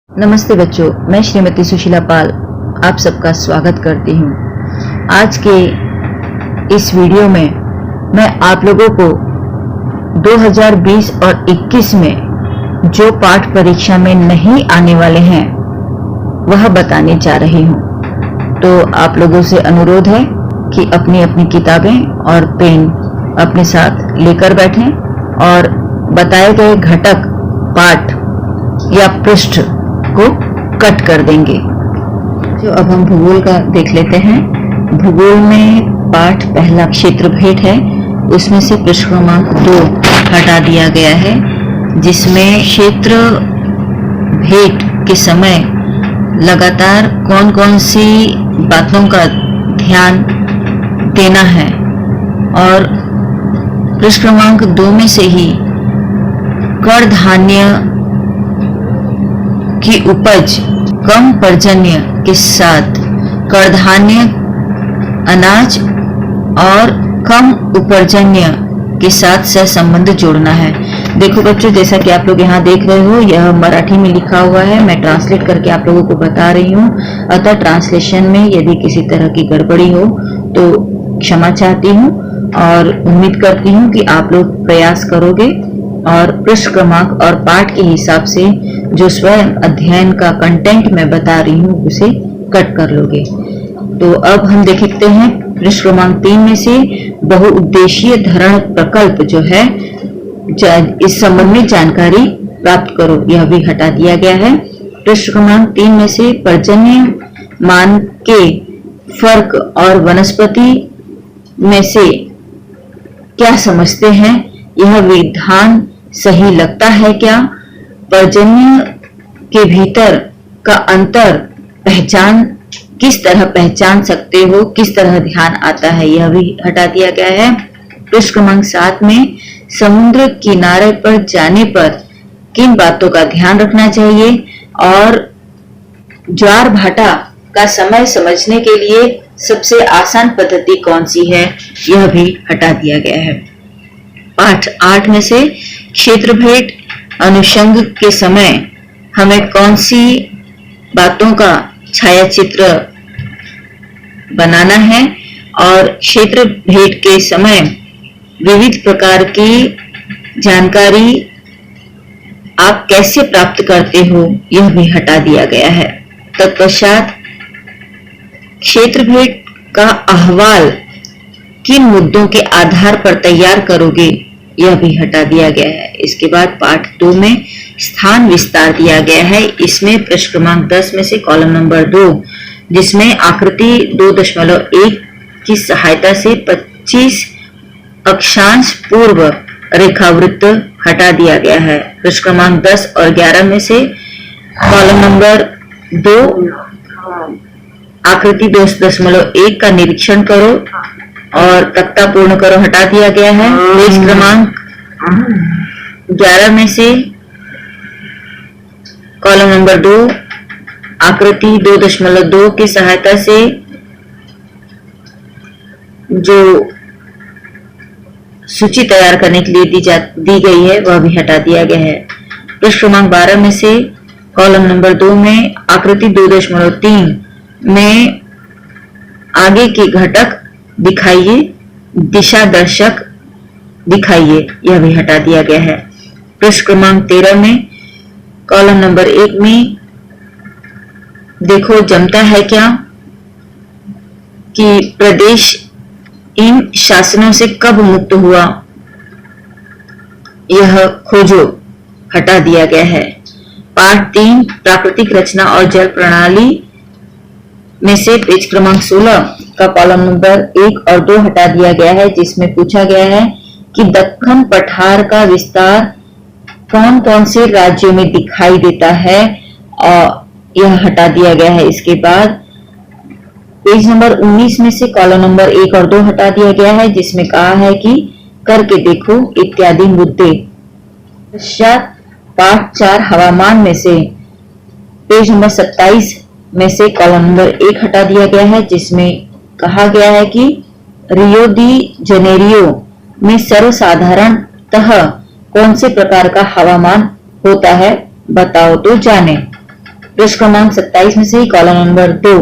नमस्ते बच्चों, मैं श्रीमती सुशीला पाल आप सबका स्वागत करती हूँ। आज के इस वीडियो में मैं आप लोगों को 2020 और 21 में जो पाठ परीक्षा में नहीं आने वाले हैं वह बताने जा रही हूँ। तो आप लोगों से अनुरोध है कि अपनी अपनी किताबें और पेन अपने साथ लेकर बैठें और बताए गए घटक, पाठ या पृष्ठ को कट कर देंगे। जो अब हम भूगोल का देख लेते हैं। भूगोल में पाठ पहला क्षेत्र भेद है, उसमें से पृष्ठ क्रमांक 2 हटा दिया गया है, जिसमें क्षेत्र भेद के समय लगातार कौन कौन सी बातों का ध्यान देना है। और पृष्ठ क्रमांक 2 में से ही कण धान्य की उपज कम पर्जन्य के साथ कडधान्य अनाज और कम उपर्जन्य के साथ सहसंबंध जोड़ना है। देखो बच्चों, जैसा कि आप लोग यहाँ देख रहे हो, यह मराठी में लिखा हुआ है। मैं ट्रांसलेट करके आप लोगों को बता रही हूँ, अतः ट्रांसलेशन में यदि किसी तरह की गड़बड़ी हो तो क्षमा चाहती हूँ और उम्मीद करती हूँ कि आप लोग प्रयास करोगे और पृष्ठ क्रमांक और पाठ के हिसाब से जो स्वयं अध्ययन का कंटेंट मैं बता रही हूँ उसे कट कर लोगे। तो अब हम देखते हैं पृष्ठ क्रमांक 3 में से बहुउद्देशीय धरण प्रकल्प जो है, इस संबंध में जानकारी प्राप्त करो, यह भी हटा दिया गया है। पृष्ठ क्रमांक 3 में से पर्जन्य मान के फर्क और वनस्पति में से क्या समझते हैं, यह विधान सही लगता है क्या, पर्जन्य के भीतर का अंतर किस तरह पहचान सकते हो, किस तरह ध्यान आता है, यह भी हटा दिया गया है। पृष्ठ क्रमांक 7 में समुद्र किनारे पर जाने पर किन बातों का ध्यान रखना चाहिए और ज्वार भाटा का समय समझने के लिए सबसे आसान पद्धति कौन सी है, यह भी हटा दिया गया है। पाठ 8 में से क्षेत्रभेद अनुषंग के समय हमें कौन सी बातों का छायाचित्र बनाना है और क्षेत्र भेद के समय विविध प्रकार की जानकारी आप कैसे प्राप्त करते हो, यह भी हटा दिया गया है। तत्पश्चात क्षेत्र भेद का अहवाल किन मुद्दों के आधार पर तैयार करोगे, यह भी हटा दिया गया है। इसके बाद पाठ 2 में स्थान विस्तार दिया गया है। इसमें पृष्ठ क्रमांक 10 में से कॉलम नंबर 2, जिसमें आकृति 2.1 की सहायता से 25 अक्षांश पूर्व रेखावृत्त हटा दिया गया है। पृष्ठ क्रमांक 10 और 11 में से कॉलम नंबर 2 आकृति 2.1 का निरीक्षण करो और तख्ता पूर्ण करो, हटा दिया गया है। पेज क्रमांक 11 में से कॉलम नंबर 2 आकृति 2.2 की सहायता से जो सूची तैयार करने के लिए दी गई है वह भी हटा दिया गया है। पृष्ठ क्रमांक 12 में से कॉलम नंबर 2 में आकृति 2.3 में आगे के घटक दिखाइए, दिशा दर्शक दिखाइए, यह भी हटा दिया गया है। पृष्ठ क्रमांक 13 में कॉलम नंबर 1 में देखो जमता है क्या कि प्रदेश इन शासनों से कब मुक्त हुआ, यह खोजो, हटा दिया गया है। पाठ 3 प्राकृतिक रचना और जल प्रणाली में से पेज क्रमांक 16 का कॉलम नंबर 1 और 2 हटा दिया गया है, जिसमें पूछा गया है कि दक्कन पठार का विस्तार कौन कौन से राज्यों में दिखाई देता है, और यह हटा दिया गया है। इसके बाद पेज नंबर 19 में से कॉलम नंबर 1 और 2 हटा दिया गया है, जिसमें कहा है कि करके देखो इत्यादि मुद्दे। पश्चात पाठ 4 हवामान में से पेज नंबर 27 में से कॉलम नंबर 1 हटा दिया गया है, जिसमें कहा गया है कि रियो दी जनेरियो में सर्वसाधारणतः कौन से प्रकार का हवामान होता है, बताओ तो जाने। पृष्ठ क्रमांक 27 में से ही कॉलम नंबर 2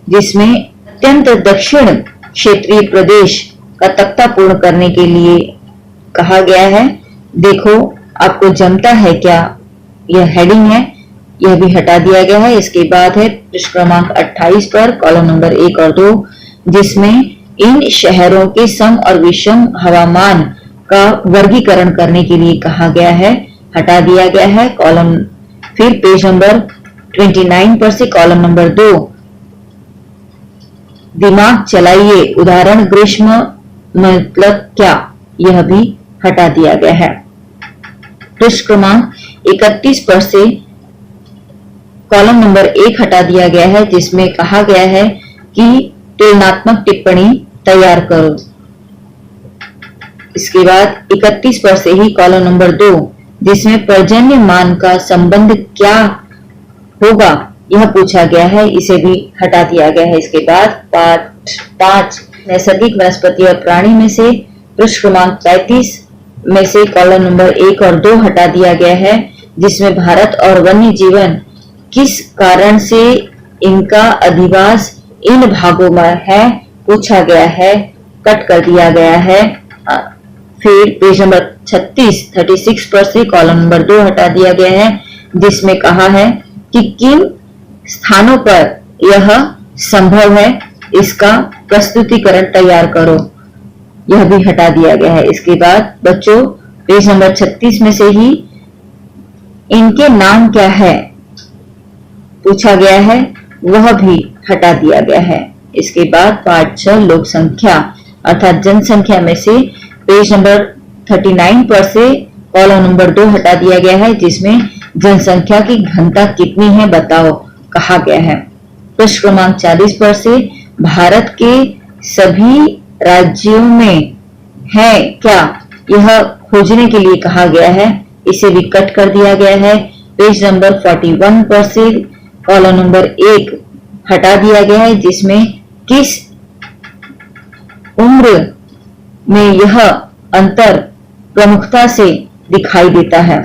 जिसमें अत्यंत दक्षिण क्षेत्रीय प्रदेश का तख्ता पूर्ण करने के लिए कहा गया है। देखो आपको जमता है क्या, यह हेडिंग है, यह भी हटा दिया गया है। इसके बाद है पृष्ठ क्रमांक 28 पर कॉलम नंबर 1 और 2 जिसमें इन शहरों के सम और विषम हवामान का वर्गीकरण करने के लिए कहा गया है, हटा दिया गया है। कॉलम फिर पेज नंबर 29 पर से कॉलम नंबर 2 दिमाग चलाइए, उदाहरण ग्रीष्म मतलब क्या, यह भी हटा दिया गया है। पृष्ठ क्रमांक 31 पर से कॉलम नंबर 1 हटा दिया गया है जिसमें कहा गया है कि तुलनात्मक टिप्पणी तैयार करो। इसके बाद 31 पर से ही कॉलम नंबर 2 जिसमें पर्जन्य मान का संबंध क्या होगा यह पूछा गया है, इसे भी हटा दिया गया है। इसके बाद पाठ 5 नैसर्गिक वनस्पति और प्राणी में से पृष्ठ क्रमांक 35 में से कॉलम नंबर 1 और 2 हटा दिया गया है जिसमें भारत और वन्य जीवन किस कारण से इनका अधिवास इन भागों में है पूछा गया है, कट कर दिया गया है। फिर पेज नंबर 36 पर से कॉलम नंबर 2 हटा दिया गया है जिसमें कहा है कि किन स्थानों पर यह संभव है इसका प्रस्तुतिकरण तैयार करो, यह भी हटा दिया गया है। इसके बाद बच्चों पेज नंबर 36 में से ही इनके नाम क्या है पूछा गया है, वह भी हटा दिया गया है। इसके बाद पाठ 6 लोक संख्या अर्थात जनसंख्या में से पेज नंबर 39 पर से कॉलम नंबर 2 हटा दिया गया है जिसमें जनसंख्या की घनता कितनी है बताओ कहा गया है। पृष्ठ क्रमांक 40 पर से भारत के सभी राज्यों में है क्या यह खोजने के लिए कहा गया है, इसे भी कट कर दिया गया है। पेज नंबर 41 पर से कॉलम नंबर 1 हटा दिया गया है जिसमें किस उम्र में यह अंतर प्रमुखता से दिखाई देता है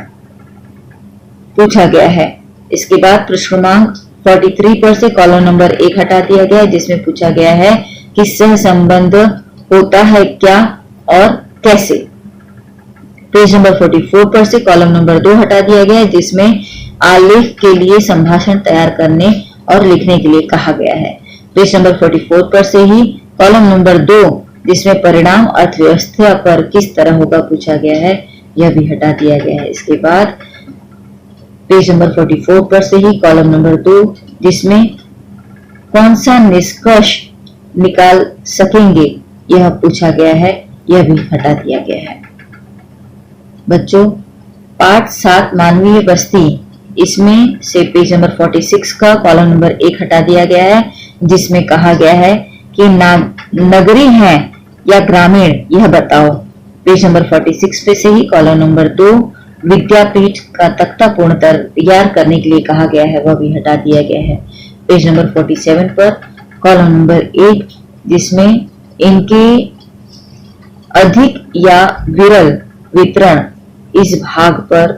पूछा गया है। इसके बाद पृष्ठ क्रमांक 43 पर से कॉलम नंबर 1 हटा दिया गया है जिसमें पूछा गया है कि सह संबंध होता है क्या और कैसे। पेज नंबर 44 पर से कॉलम नंबर 2 हटा दिया गया है जिसमें आलेख के लिए संभाषण तैयार करने और लिखने के लिए कहा गया है। पेज नंबर 44 पर से ही कॉलम नंबर 2 जिसमें परिणाम अर्थव्यवस्था पर किस तरह होगा पूछा गया है, यह भी हटा दिया गया है। इसके बाद पेज नंबर 44 पर से ही कॉलम नंबर 2 जिसमें कौन सा निष्कर्ष निकाल सकेंगे यह पूछा गया है, यह भी हटा दिया गया है। बच्चों पाठ 7 मानवीय बस्ती इसमें से पेज नंबर 46 का कॉलम नंबर 1 हटा दिया गया है जिसमें कहा गया है कि नगरी है या ग्रामीण यह बताओ। पेज नंबर 46 पे से ही कॉलम नंबर 2 विद्यापीठ का तख्ता पूर्ण तैयार करने के लिए कहा गया है, वह भी हटा दिया गया है। पेज नंबर 47 पर कॉलम नंबर 1 जिसमें इनके अधिक या विरल वितरण इस भाग पर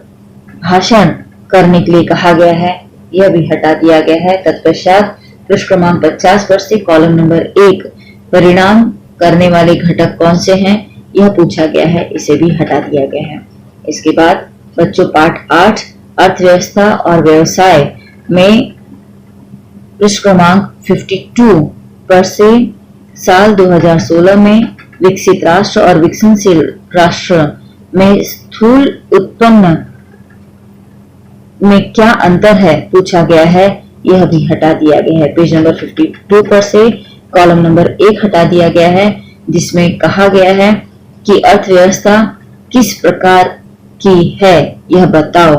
भाषण करने के लिए कहा गया है, यह भी हटा दिया गया है। तत्पश्चात पृष्ठ क्रमांक 50 पर से कॉलम नंबर 1 परिणाम करने वाले घटक कौन से हैं यह पूछा गया है, इसे भी हटा दिया गया है। इसके बाद बच्चों पाठ 8 अर्थव्यवस्था और व्यवसाय में पृष्ठ क्रमांक 52 पर से साल 2016 में विकसित राष्ट्र और विकसनशील राष्ट्र में स्थूल उत्पन्न में क्या अंतर है पूछा गया है, यह भी हटा दिया गया है। पेज नंबर 52 पर से कॉलम नंबर 1 हटा दिया गया है जिसमें कहा गया है कि अर्थव्यवस्था किस प्रकार की है यह बताओ।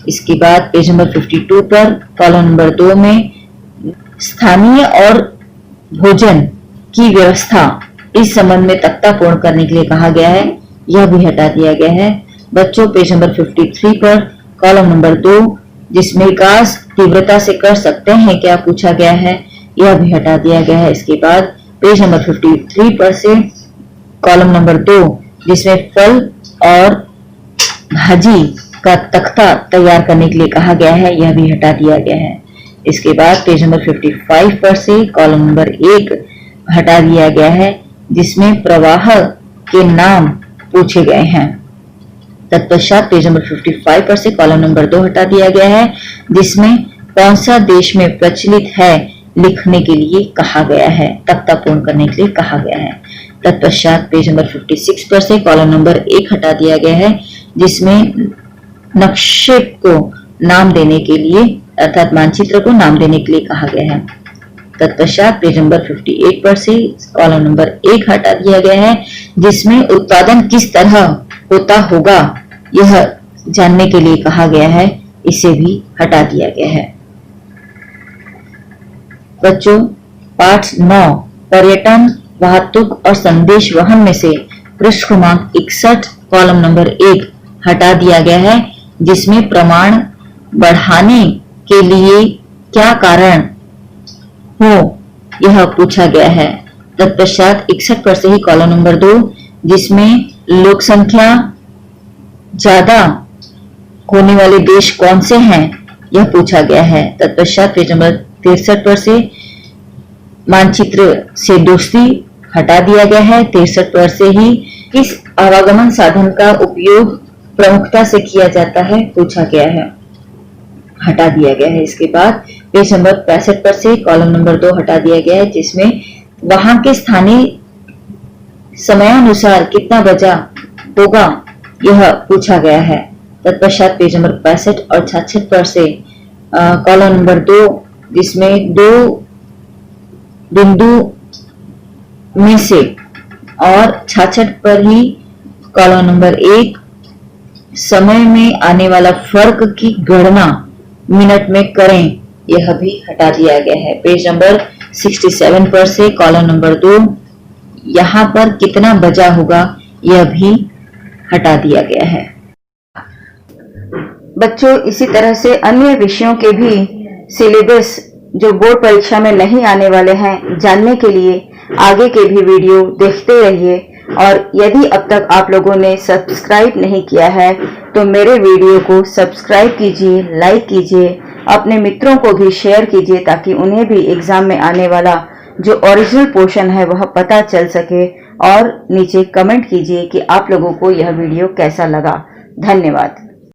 इसके बाद पेज नंबर 52 पर कॉलम नंबर 2 में स्थानीय और भोजन की व्यवस्था इस संबंध में तख्ता पूर्ण करने के लिए कहा गया है, यह भी हटा दिया गया है। बच्चों पेज नंबर 53 पर कॉलम नंबर 2 जिसमें विकास तीव्रता से कर सकते हैं क्या पूछा गया है, यह भी हटा दिया गया है। इसके बाद पेज नंबर 53 पर से कॉलम नंबर 2 जिसमें फल और भाजी का तख्ता तैयार करने के लिए कहा गया है, यह भी हटा दिया गया है। इसके बाद पेज नंबर 55 पर से कॉलम नंबर 1 हटा दिया गया है, जिसमें प्रवाह के नाम पूछे गए हैं। तत्पश्चात पेज नंबर 55 पर से कॉलम नंबर 2 हटा दिया गया है, जिसमें कौन सा देश में प्रचलित है लिखने के लिए कहा गया है, तख्ता पूर्ण करने के लिए कहा गया है। तत्पश्चात पेज नंबर 56 पर से कॉलम नंबर 1 हटा दिया गया है, जिसमें नक्शे को नाम देने के लिए अर्थात मानचित्र को नाम देने के लिए कहा गया है। तत्पश्चात पेज नंबर 58 पर से कॉलम नंबर 1 हटा दिया गया है, जिसमें उत्पादन किस तरह होता होगा यह जानने के लिए कहा गया है, इसे भी हटा दिया गया है। बच्चों, पाठ 9 पर्यटन, वाहतुक और संदेश वहन में से पृष्ठ क्रमांक 61 कॉलम नंबर 1 हटा दिया गया है, जिसमें प्रमाण बढ़ाने के लिए क्या कारण हो यह पूछा गया है। तत्पश्चात 61 पर से ही कॉलम नंबर 2 जिसमें लोक संख्या ज्यादा होने वाले देश कौन से हैं यह पूछा गया है। तत्पश्चात पेज नंबर 63 पर से मानचित्र से दोस्ती हटा दिया गया है। 63 पर से ही किस आवागमन साधन का उपयोग प्रमुखता से किया जाता है पूछा गया है, हटा दिया गया है। इसके बाद पेज नंबर 65 पर से कॉलम नंबर 2 हटा दिया गया है, जिसमें वहां के स्थानीय समयानुसार कितना बजा होगा यह पूछा गया है। तत्पश्चात पेज नंबर 65 और 66 पर से कॉलम नंबर 2 जिसमें 2 बिंदु में से और 66 पर ही कॉलम नंबर 1 समय में आने वाला फर्क की गणना मिनट में करें यह भी हटा दिया गया है। पेज नंबर 67 पर से कॉलम नंबर 2 यहाँ पर कितना बजा होगा यह भी हटा दिया गया है। बच्चों, इसी तरह से अन्य विषयों के भी सिलेबस जो बोर्ड परीक्षा में नहीं आने वाले हैं जानने के लिए आगे के भी वीडियो देखते रहिए। और यदि अब तक आप लोगों ने सब्सक्राइब नहीं किया है तो मेरे वीडियो को सब्सक्राइब कीजिए, लाइक कीजिए, अपने मित्रों को भी शेयर कीजिए ताकि उन्हें भी एग्जाम में आने वाला जो ओरिजिनल पोर्शन है वह पता चल सके। और नीचे कमेंट कीजिए कि आप लोगों को यह वीडियो कैसा लगा। धन्यवाद।